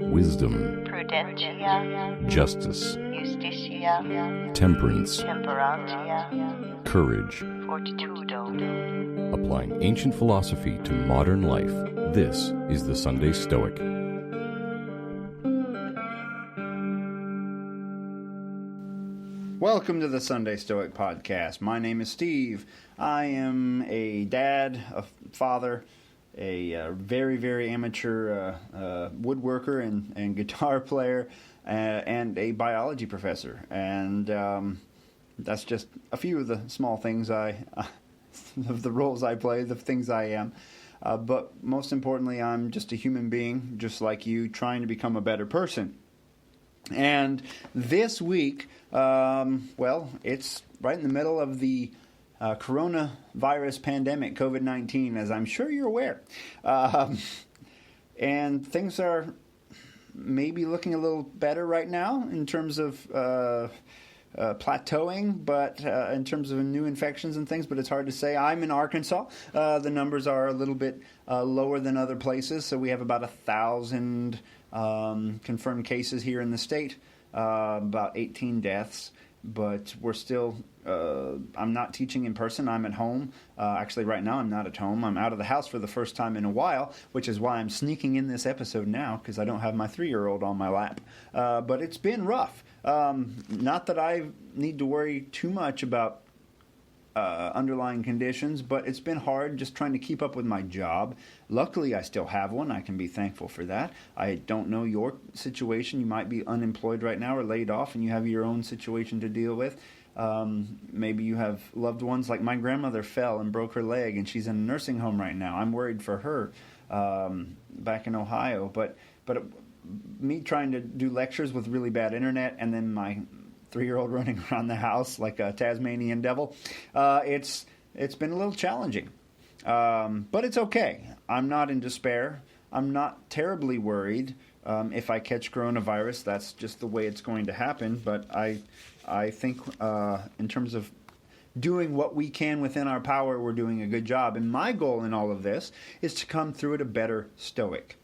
wisdom, prudentia, justice, justitia, temperance, temperantia, courage. fortitudo. Applying ancient philosophy to modern life, this is the Sunday Stoic. Welcome to the Sunday Stoic Podcast. My name is Steve. I am a dad, a father, a very, very amateur woodworker and guitar player, and a biology professor. And that's just a few of the small things of the roles I play, the things I am. But most importantly, I'm just a human being, just like you, trying to become a better person. And this week, it's right in the middle of the coronavirus pandemic, COVID-19, as I'm sure you're aware. And things are maybe looking a little better right now in terms of plateauing, but in terms of new infections and things, but it's hard to say. I'm in Arkansas. The numbers are a little bit lower than other places, so we have about 1,000 confirmed cases here in the state, about 18 deaths, but we're still, I'm not teaching in person, I'm at home. Actually, right now I'm not at home. I'm out of the house for the first time in a while, which is why I'm sneaking in this episode now, because I don't have my 3-year-old on my lap. But it's been rough. Not that I need to worry too much about underlying conditions, but it's been hard just trying to keep up with my job. Luckily, I still have one. I can be thankful for that. I don't know your situation. You might be unemployed right now or laid off, and you have your own situation to deal with. Maybe you have loved ones. Like my grandmother fell and broke her leg, and she's in a nursing home right now. I'm worried for her back in Ohio. But me trying to do lectures with really bad internet, and then my 3-year-old running around the house like a Tasmanian devil, it's been a little challenging. But it's okay. I'm not in despair. I'm not terribly worried. If I catch coronavirus, that's just the way it's going to happen. But I think in terms of doing what we can within our power, we're doing a good job. And my goal in all of this is to come through it a better Stoic.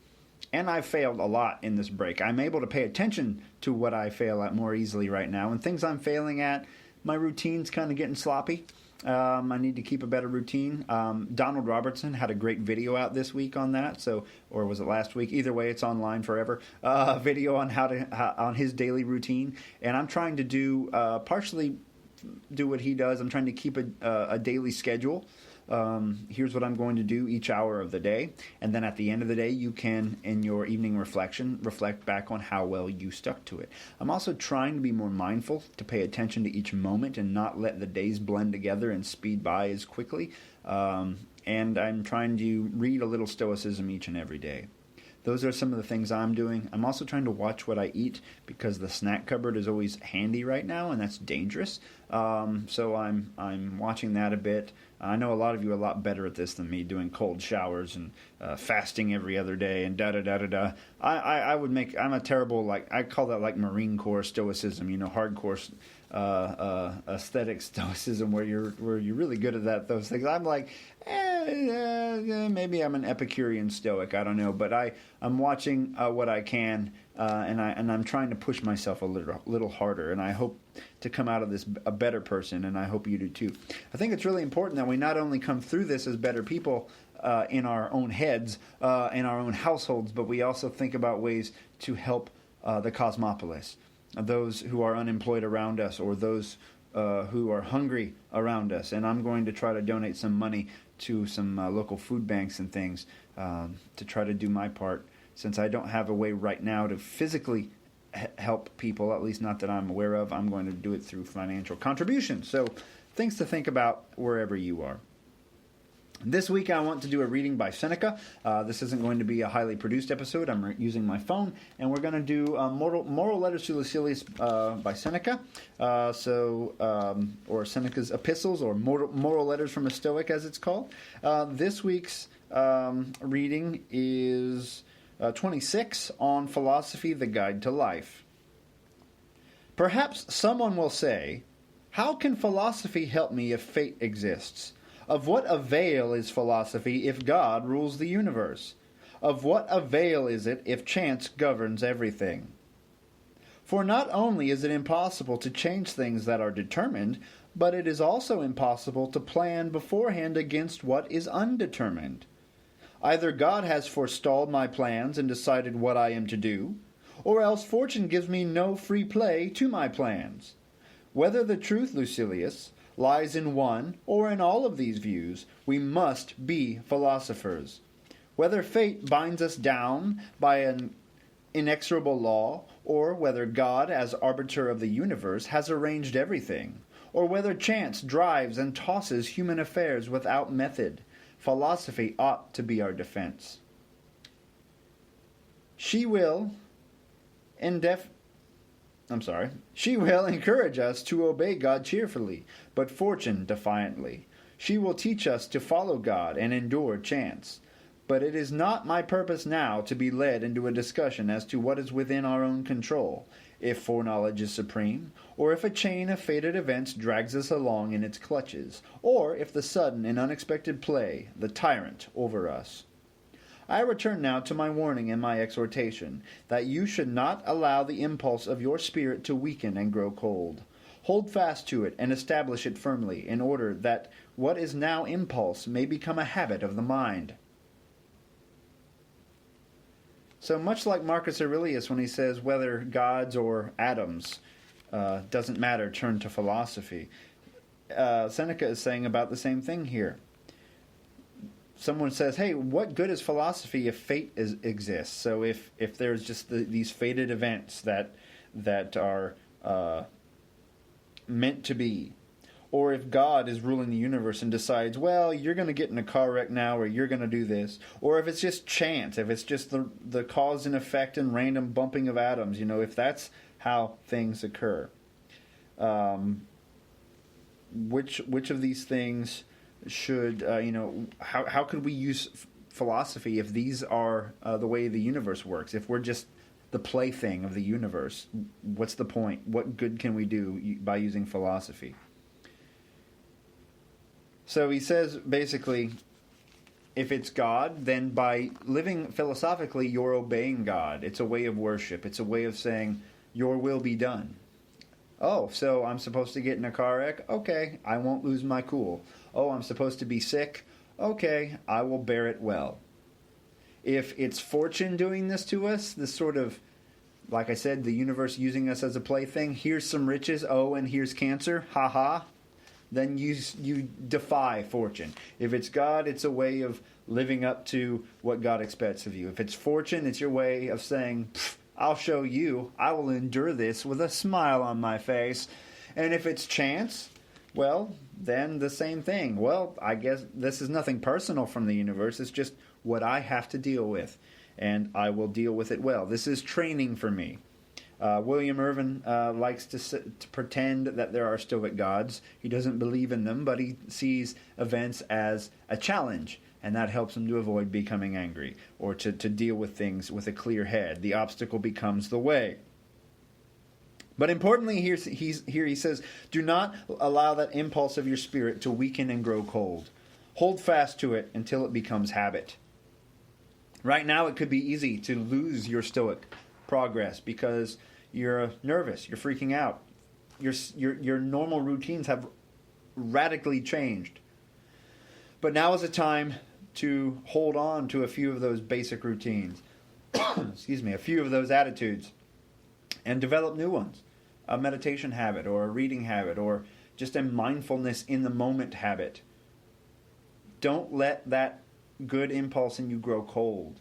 And I've failed a lot in this break. I'm able to pay attention to what I fail at more easily right now. And things I'm failing at, my routine's kind of getting sloppy. I need to keep a better routine. Donald Robertson had a great video out this week on that, or was it last week? Either way, it's online forever. Video on on his daily routine, and I'm trying to do partially do what he does. I'm trying to keep a daily schedule. Here's what I'm going to do each hour of the day, and then at the end of the day, you can, in your evening reflection, reflect back on how well you stuck to it. I'm also trying to be more mindful, to pay attention to each moment and not let the days blend together and speed by as quickly. And I'm trying to read a little Stoicism each and every day. Those are some of the things I'm doing. I'm also trying to watch what I eat, because the snack cupboard is always handy right now, and that's dangerous. So I'm watching that a bit. I know a lot of you are a lot better at this than me, doing cold showers and fasting every other day and da-da-da-da-da. I'm a terrible, I call that like Marine Corps Stoicism, hardcore aesthetic Stoicism, where you're really good at those things. I'm like, maybe I'm an Epicurean Stoic, I don't know, but I'm watching what I can, and I'm trying to push myself a little harder, and I hope to come out of this a better person, and I hope you do too. I think it's really important that we not only come through this as better people in our own heads, in our own households, but we also think about ways to help the cosmopolis, those who are unemployed around us, or those who are hungry around us. And I'm going to try to donate some money to some local food banks and things to try to do my part, since I don't have a way right now to physically help people, at least not that I'm aware of. I'm going to do it through financial contributions. So things to think about wherever you are. This week I want to do a reading by Seneca. This isn't going to be a highly produced episode. I'm using my phone, and we're going to do Moral Letters to Lucilius by Seneca, or Seneca's Epistles, or Moral Letters from a Stoic, as it's called. This week's reading is 26, on Philosophy, the Guide to Life. Perhaps someone will say, how can philosophy help me if fate exists? Of what avail is philosophy if God rules the universe? Of what avail is it if chance governs everything? For not only is it impossible to change things that are determined, but it is also impossible to plan beforehand against what is undetermined. Either God has forestalled my plans and decided what I am to do, or else fortune gives me no free play to my plans. Whether the truth, Lucilius, lies in one or in all of these views, we must be philosophers. Whether fate binds us down by an inexorable law, or whether God, as arbiter of the universe, has arranged everything, or whether chance drives and tosses human affairs without method, philosophy ought to be our defense. She will encourage us to obey God cheerfully, but fortune defiantly. She will teach us to follow God and endure chance. But it is not my purpose now to be led into a discussion as to what is within our own control, if foreknowledge is supreme, or if a chain of fated events drags us along in its clutches, or if the sudden and unexpected play, the tyrant over us. I return now to my warning and my exhortation, that you should not allow the impulse of your spirit to weaken and grow cold. Hold fast to it and establish it firmly, in order that what is now impulse may become a habit of the mind. So much like Marcus Aurelius when he says whether gods or atoms, doesn't matter, turn to philosophy, Seneca is saying about the same thing here. Someone says, hey, what good is philosophy if fate exists? So if there's just these fated events that are meant to be, or if God is ruling the universe and decides, well, you're going to get in a car wreck now, or you're going to do this, or if it's just chance, if it's just the cause and effect and random bumping of atoms, if that's how things occur, which of these things should, how could we use philosophy if these are the way the universe works? If we're just the plaything of the universe, what's the point? What good can we do by using philosophy? So he says, basically, if it's God, then by living philosophically, you're obeying God. It's a way of worship. It's a way of saying, your will be done. Oh, so I'm supposed to get in a car wreck? Okay, I won't lose my cool. Oh, I'm supposed to be sick? Okay, I will bear it well. If it's fortune doing this to us, this sort of, like I said, the universe using us as a plaything, here's some riches, oh, and here's cancer, ha-ha, then you defy fortune. If it's God, it's a way of living up to what God expects of you. If it's fortune, it's your way of saying, I'll show you, I will endure this with a smile on my face. And if it's chance, well, then the same thing. Well, I guess this is nothing personal from the universe. It's just what I have to deal with, and I will deal with it well. This is training for me. William Irvin likes to pretend that there are Stoic gods. He doesn't believe in them, but he sees events as a challenge, and that helps him to avoid becoming angry or to deal with things with a clear head. The obstacle becomes the way. But importantly, here he says, do not allow that impulse of your spirit to weaken and grow cold. Hold fast to it until it becomes habit. Right now, it could be easy to lose your Stoic progress because you're nervous, you're freaking out. Your normal routines have radically changed. But now is a time to hold on to a few of those basic routines. A few of those attitudes. And develop new ones. A meditation habit or a reading habit or just a mindfulness in the moment habit. Don't let that good impulse in you grow cold.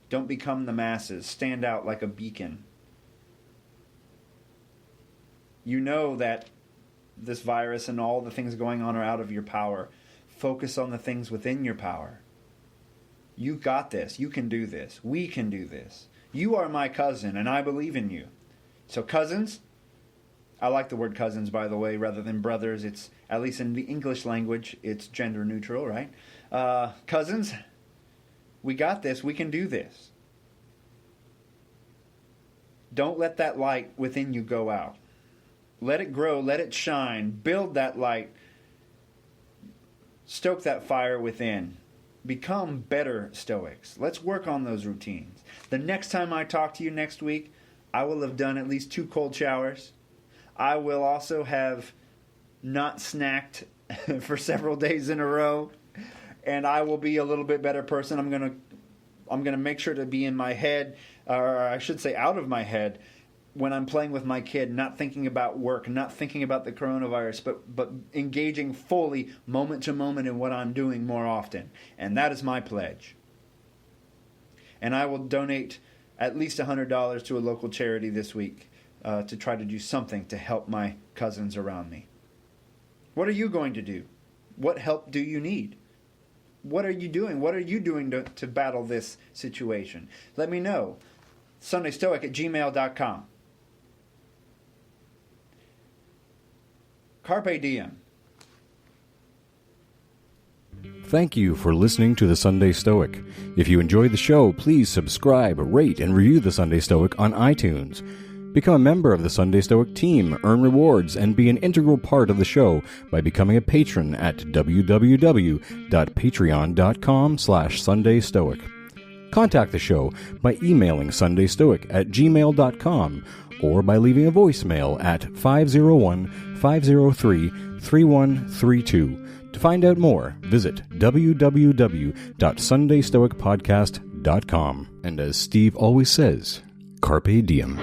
Don't become the masses. Stand out like a beacon. You know that this virus and all the things going on are out of your power. Focus on the things within your power. You got this. You can do this. We can do this. You are my cousin, and I believe in you. So cousins, I like the word cousins, by the way, rather than brothers. It's, at least in the English language, it's gender neutral, right? Cousins, we got this. We can do this. Don't let that light within you go out. Let it grow. Let it shine. Build that light. Stoke that fire within. become better Stoics. Let's work on those routines. The next time I talk to you next week, I will have done at least 2 cold showers. I will also have not snacked for several days in a row, and I will be a little bit better person. I'm gonna make sure to be in my head, or I should say out of my head, when I'm playing with my kid, not thinking about work, not thinking about the coronavirus, but engaging fully moment to moment in what I'm doing more often. And that is my pledge. And I will donate at least $100 to a local charity this week to try to do something to help my cousins around me. What are you going to do? What help do you need? What are you doing? What are you doing to battle this situation? Let me know. SundayStoic@gmail.com. Carpe diem. Thank you for listening to the Sunday Stoic. If you enjoyed the show, please subscribe, rate, and review the Sunday Stoic on iTunes. Become a member of the Sunday Stoic team, earn rewards, and be an integral part of the show by becoming a patron at www.patreon.com/SundayStoic. Contact the show by emailing sundaystoic@gmail.com or by leaving a voicemail at 501-503-3132. To find out more, visit www.sundaystoicpodcast.com. And as Steve always says, carpe diem.